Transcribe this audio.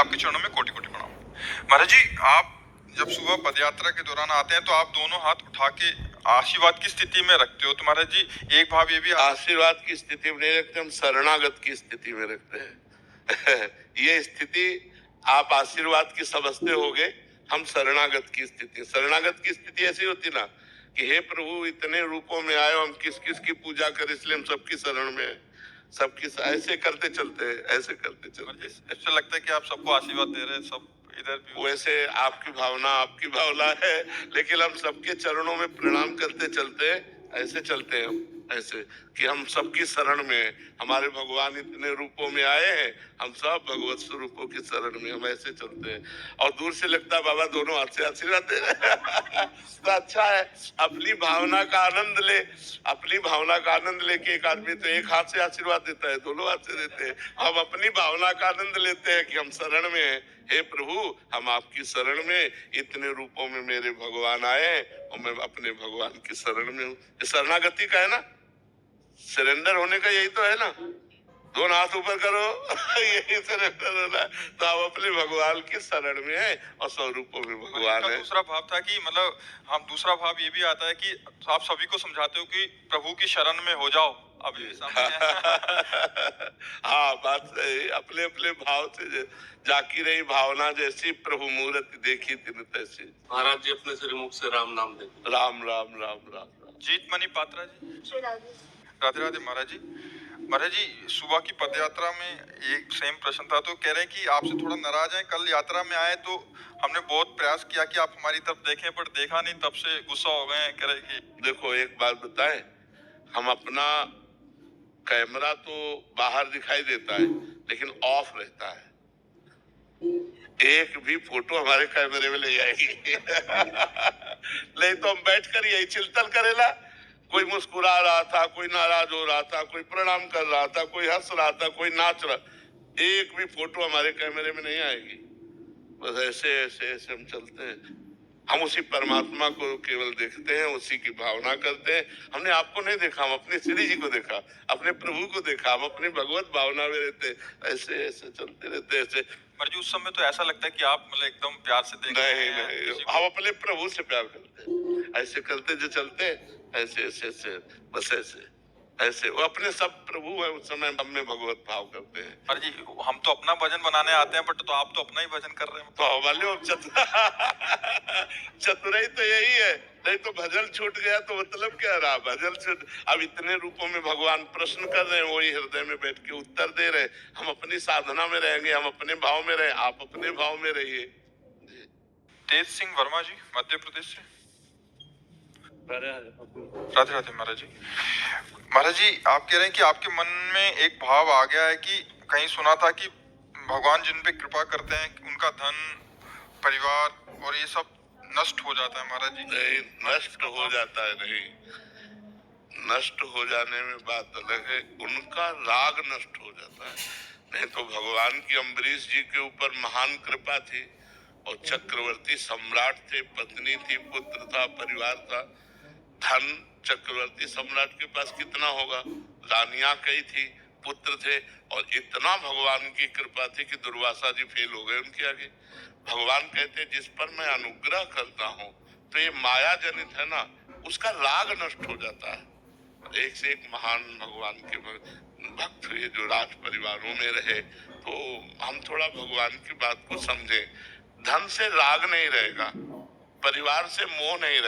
आपके चरणों में कोटि कोटि प्रणाम। महाराज जी, आप जब सुबह पदयात्रा के दौरान आते हैं तो आप दोनों हाथ उठा के आशीर्वाद की स्थिति में रखते हो, तो महाराज जी एक भाव ये भी आशीर्वाद की स्थिति में नहीं रखते, हम शरणागत की स्थिति में रखते हैं। ये स्थिति आप आशीर्वाद की समझते होगे, हम शरणागत की स्थिति। शरणागत की स्थिति ऐसी होती ना कि हे प्रभु इतने रूपों में आए, हम किस किस की पूजा करें, इसलिए हम सबकी शरण में हैं। सबकी ऐसे करते चलते हैं, ऐसे करते चलते हैं। ऐसा लगता है कि आप सबको आशीर्वाद दे रहे हैं, सब इधर भी। वैसे आपकी भावना है, लेकिन हम सबके चरणों में प्रणाम करते चलते हैं, ऐसे चलते हैं हम, ऐसे कि हम सबकी शरण में हैं। हमारे भगवान इतने रूपों में आए हैं, हम सब भगवत स्वरूपों की शरण में, हम ऐसे चलते हैं। और दूर से लगता है बाबा दोनों हाथ से आशीर्वाद दे रहे हैं। तो अच्छा है, अपनी भावना का आनंद ले, अपनी भावना का आनंद लेके। एक आदमी तो एक हाथ से आशीर्वाद देता है, दोनों हाथ से देते हैं। हम अपनी भावना का आनंद लेते हैं कि हम शरण में हैं। हे प्रभु, हम आपकी शरण में, इतने रूपों में मेरे भगवान आए और मैं अपने भगवान की शरण में हूँ। ये शरणागति का है ना, सरेंडर होने का यही तो है ना। दोनों हाथ ऊपर करो, यही सरेंडर होना। तो आप अपने भगवान की शरण में है और स्वरूपों में भगवान है। दूसरा भाव था कि मतलब हम दूसरा भाव ये भी आता है कि आप सभी को समझाते हो कि प्रभु की शरण में हो जाओ। अब ये हाँ, बात सही। अपने अपने भाव से जाकी रही भावना जैसी, प्रभु मूर्ति देखी तिन तैसी। महाराज जी अपने श्रीमुख से राम नाम देते। राम राम राम राम राम। जीत मनी पात्रा जी, राधे राधे। महाराज जी सुबह की पदयात्रा में एक सेम प्रश्न था, तो कह रहे हैं कि आपसे थोड़ा नाराज हैं। कल यात्रा में आए तो हमने बहुत प्रयास किया कि आप हमारी तरफ देखें, पर देखा नहीं, तब से गुस्सा हो गए हैं। कह रहे कि देखो एक बात बताएं, हम अपना कैमरा तो बाहर दिखाई देता है लेकिन ऑफ रहता है। एक भी फोटो हमारे कैमरे में नहीं आएगी। नहीं तो हम बैठकर यही चिंतन करेला। कोई मुस्कुरा रहा था, कोई नाराज हो रहा था, कोई प्रणाम कर रहा था, कोई हंस रहा था, कोई नाच रहा। एक भी फोटो हमारे कैमरे में नहीं आएगी। बस ऐसे ऐसे ऐसे हम चलते हैं। हम उसी परमात्मा को केवल देखते हैं, उसी की भावना करते हैं। हमने आपको नहीं देखा, हम अपने श्री जी को देखा, अपने प्रभु को देखा, हम अपनी भगवत भावना में रहते। ऐसे ऐसे चलते रहते ऐसे। पर जी उस समय तो ऐसा लगता है कि आप मतलब एकदम प्यार से देख रहे हैं। नहीं, हम अपने प्रभु से प्यार करते हैं। ऐसे करते जो चलते, ऐसे ऐसे ऐसे, बस ऐसे ऐसे। वो अपने सब प्रभु है, उस समय हम में भगवत भाव करते हैं। पर जी हम तो अपना भजन बनाने आते हैं, बट तो आप तो अपना ही भजन कर रहे हैं। तो मालूम चतुराई तो यही है। नहीं तो भजन छूट गया तो मतलब क्या रहा, भजन छूट। अब इतने रूपों में भगवान प्रश्न कर रहे हैं, वही हृदय में बैठ के उत्तर दे रहे हैं। हम अपनी साधना में रहेंगे, हम अपने भाव में रहे, आप अपने भाव में रहिए। तेज सिंह वर्मा जी, मध्य प्रदेश से। राधे राधे महाराज जी। महाराज जी आप कह रहे हैं कि आपके मन में एक भाव आ गया है कि कहीं सुना था कि भगवान जिन पे कृपा करते हैं उनका धन, परिवार और ये सब नष्ट हो जाता है। महाराज जी नहीं, नष्ट हो जाता है नहीं, नष्ट हो जाने में बात अलग है, उनका राग नष्ट हो जाता है। नहीं तो भगवान की अम्बरीश जी के ऊपर महान कृपा थी और चक्रवर्ती सम्राट थे, पत्नी थी, पुत्र था, परिवार था। धन चक्रवर्ती सम्राट के पास कितना होगा, रानियां कई थी, पुत्र थे, और इतना भगवान की कृपा थी कि दुर्वासा जी फेल हो गए उनके आगे। भगवान कहते जिस पर मैं अनुग्रह करता हूँ तो ये माया जनित है ना, उसका राग नष्ट हो जाता है। एक से एक महान भगवान के भक्त हुए जो राज परिवारों में रहे। तो हम थोड़ा भगवान की बात को समझें। धन से राग नहीं रहेगा, परिवार से मोह नहीं रहेगा।